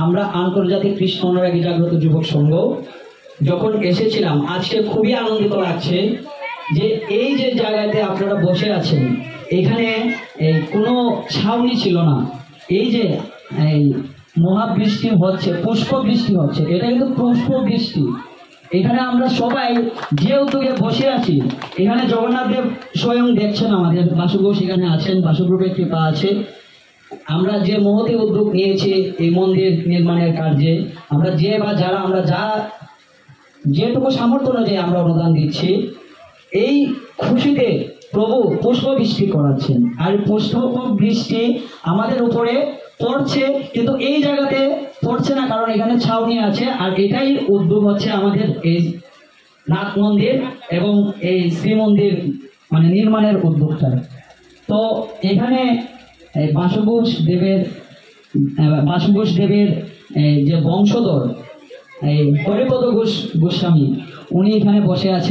আমরা আন্তর্জাতিক কৃষ্ণ অনুরাগী জাগ্রত যুবক সংঘ যখন এসেছিলাম, আজকে খুবই আনন্দিত লাগছে যে এই যে জায়গাতে আপনারা বসে আছেন, এখানে কোনো ছাউনি ছিল না। এই যে মহাবৃষ্টি হচ্ছে, পুষ্প বৃষ্টি হচ্ছে, এটা কিন্তু পুষ্প বৃষ্টি। এখানে আমরা সবাই যে উদ্যোগে বসে আছি, এখানে জগন্নাথ দেব স্বয়ং দেখছেন, আমাদের বাসু ঘোষ এখানে আছেন, বাসু গ্রুপের কৃপা আছে। আমরা যে মহতি উদ্যোগ নিয়েছি এই মন্দির নির্মাণের কার্যে, আমরা আমরা যেটুকু সামর্থ্য অনুযায়ী আমরা অনুদান দিচ্ছি। এই খুশিতে প্রভু পুষ্প বৃষ্টি করাচ্ছেন, আর পুষ্প বৃষ্টি আমাদের উপরে পড়ছে, কিন্তু এই জায়গাতে পড়ছে না, কারণ এখানে ছাউনি আছে। আর এটাই উদ্যোগ হচ্ছে আমাদের এই নাথ মন্দির এবং এই শ্রী মন্দির মানে নির্মাণের উদ্যোগটা। তো এখানে বাসু ঘোষ দেবের যে বংশধর হরিপদ গোস্বামী, উনি এখানে বসে আছেন।